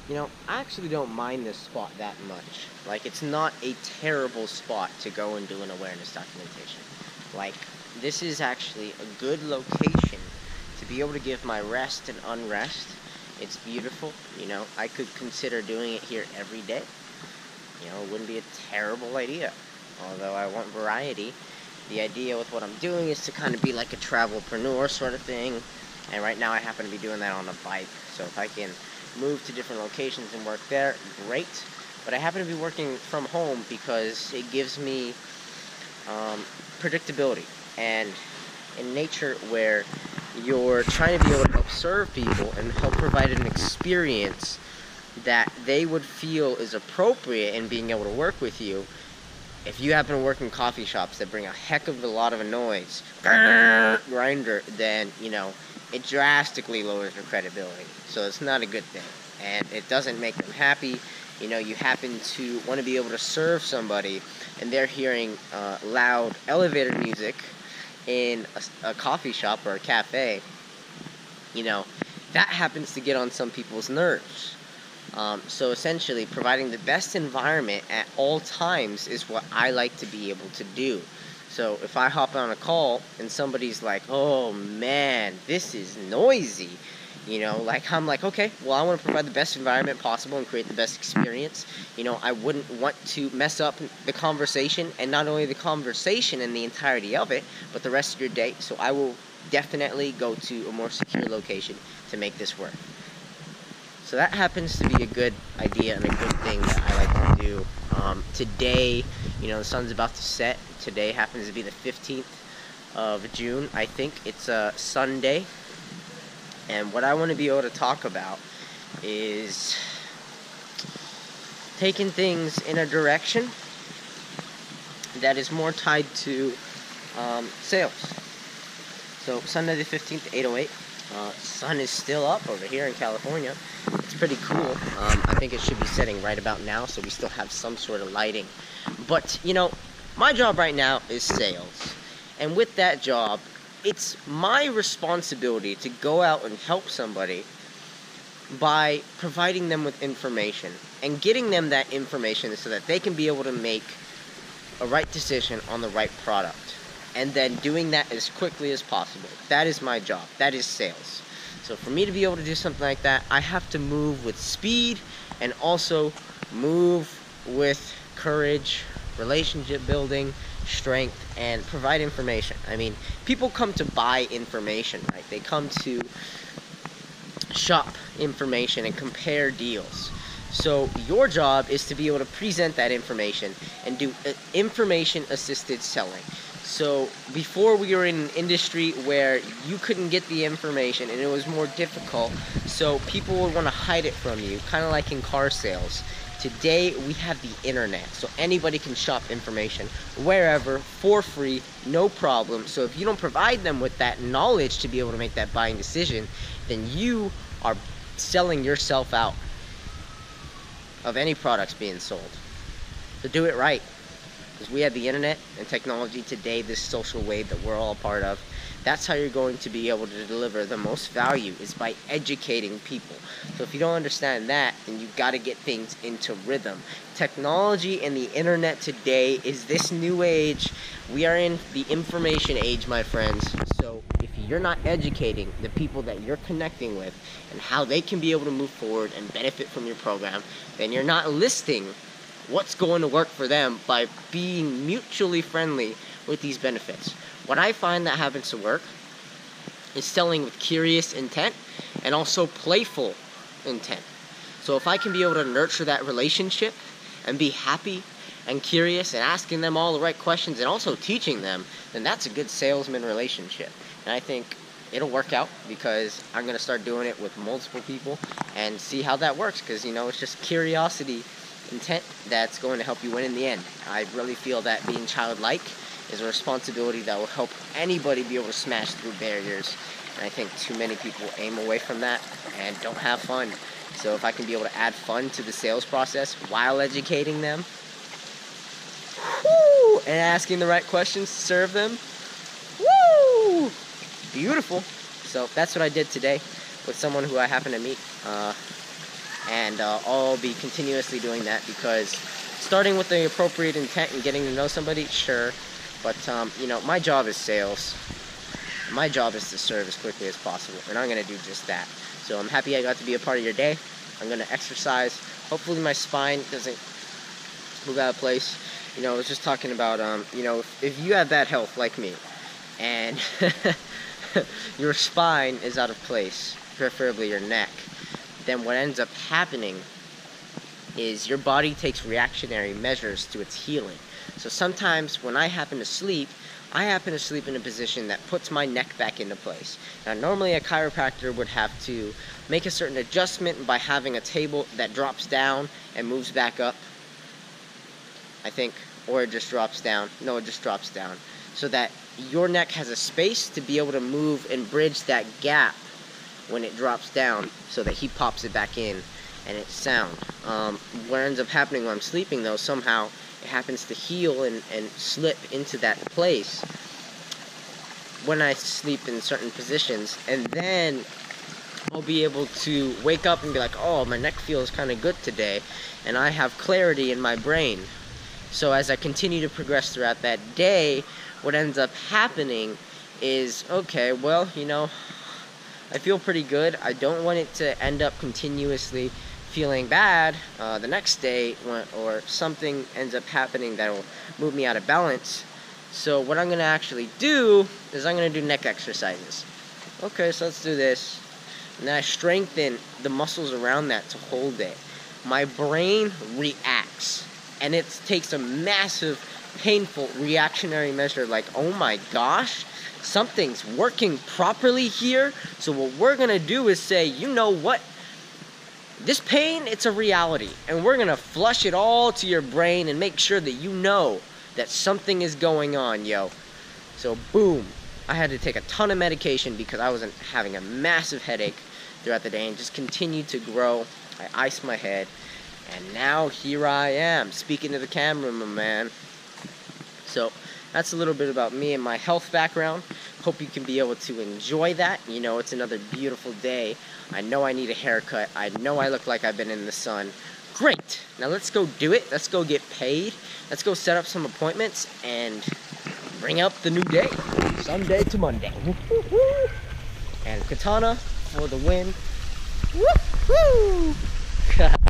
I actually don't mind this spot that much. Like, it's not a terrible spot to go and do an awareness documentation. Like, this is actually a good location to be able to give my rest and unrest. It's beautiful. I could consider doing it here every day. It wouldn't be a terrible idea. Although I want variety. The idea with what I'm doing is to kind of be like a travelpreneur sort of thing. And right now I happen to be doing that on a bike. So if I can move to different locations and work there, great. But I happen to be working from home because it gives me predictability. And in nature, where you're trying to be able to help serve people and help provide an experience that they would feel is appropriate in being able to work with you, if you happen to work in coffee shops that bring a heck of a lot of noise, grinder, then, it drastically lowers your credibility. So it's not a good thing. And it doesn't make them happy. You happen to want to be able to serve somebody, and they're hearing loud elevator music in a coffee shop or a cafe. That happens to get on some people's nerves. So essentially, providing the best environment at all times is what I like to be able to do. So if I hop on a call and somebody's like, oh man, this is noisy, I'm like, okay, well, I want to provide the best environment possible and create the best experience. I wouldn't want to mess up the conversation, and not only the conversation and the entirety of it, but the rest of your day. So I will definitely go to a more secure location to make this work. So that happens to be a good idea and a good thing that I like to do. Today, the sun's about to set. Today happens to be the 15th of June. I think it's a Sunday. And what I want to be able to talk about is taking things in a direction that is more tied to sales. So Sunday the 15th, 8:08. Sun is still up over here in California. It's pretty cool. I think it should be setting right about now, so we still have some sort of lighting. But, my job right now is sales. And with that job, it's my responsibility to go out and help somebody by providing them with information and getting them that information so that they can be able to make a right decision on the right product. And then doing that as quickly as possible. That is my job. That is sales. So for me to be able to do something like that, I have to move with speed and also move with courage, relationship building, strength, and provide information. I mean, people come to buy information, right? They come to shop information and compare deals. So your job is to be able to present that information and do information-assisted selling. So before, we were in an industry where you couldn't get the information and it was more difficult, so people would want to hide it from you, kind of like in car sales. Today we have the internet, so anybody can shop information wherever for free, no problem. So if you don't provide them with that knowledge to be able to make that buying decision, then you are selling yourself out of any products being sold. So do it right. Because we have the internet and technology today, this social wave that we're all a part of. That's how you're going to be able to deliver the most value, is by educating people. So if you don't understand that, then you've got to get things into rhythm. Technology and the internet today is this new age. We are in the information age, my friends. So if you're not educating the people that you're connecting with and how they can be able to move forward and benefit from your program, then you're not listing what's going to work for them by being mutually friendly with these benefits. What I find that happens to work is selling with curious intent and also playful intent. So if I can be able to nurture that relationship and be happy and curious and asking them all the right questions and also teaching them, then that's a good salesman relationship. And I think it'll work out, because I'm going to start doing it with multiple people and see how that works, because, it's just curiosity intent that's going to help you win in the end. I really feel that being childlike is a responsibility that will help anybody be able to smash through barriers. And I think too many people aim away from that and don't have fun. So if I can be able to add fun to the sales process while educating them, and asking the right questions to serve them, beautiful. So that's what I did today with someone who I happen to meet. And and I'll be continuously doing that, because starting with the appropriate intent and getting to know somebody, sure, but you know, my job is sales. My job is to serve as quickly as possible, and I'm gonna do just that. So I'm happy I got to be a part of your day. I'm gonna exercise. Hopefully my spine doesn't move out of place. You know, I was just talking about, you know, if you have bad health like me, and your spine is out of place, preferably your neck, then what ends up happening is your body takes reactionary measures to its healing. So sometimes when I happen to sleep in a position that puts my neck back into place. Now normally a chiropractor would have to make a certain adjustment by having a table that drops down and moves back up, I think, or it just drops down. No, it just drops down. So that your neck has a space to be able to move and bridge that gap when it drops down, so that he pops it back in and it's sound. What ends up happening when I'm sleeping, though, somehow it happens to heal and slip into that place when I sleep in certain positions, and then I'll be able to wake up and be like, oh, my neck feels kind of good today, and I have clarity in my brain. So as I continue to progress throughout that day, what ends up happening is, okay, well, you know, I feel pretty good. I don't want it to end up continuously feeling bad the next day, or something ends up happening that will move me out of balance. So what I'm going to actually do is I'm going to do neck exercises. Okay, so let's do this. And then I strengthen the muscles around that to hold it. My brain reacts, and it takes a massive, painful reactionary measure, like, oh my gosh, something's working properly here. So what we're going to do is say, you know what? This pain, it's a reality, and we're going to flush it all to your brain and make sure that you know that something is going on, yo. So, boom. I had to take a ton of medication because I wasn't having a massive headache throughout the day, and just continued to grow. I iced my head, and now here I am, speaking to the camera, my man. So, that's a little bit about me and my health background. Hope you can be able to enjoy that. You know, it's another beautiful day. I know I need a haircut. I know I look like I've been in the sun. Great. Now let's go do it. Let's go get paid. Let's go set up some appointments and bring up the new day. Sunday to Monday. Woo-hoo-hoo. And Katana for the win. Woo-hoo.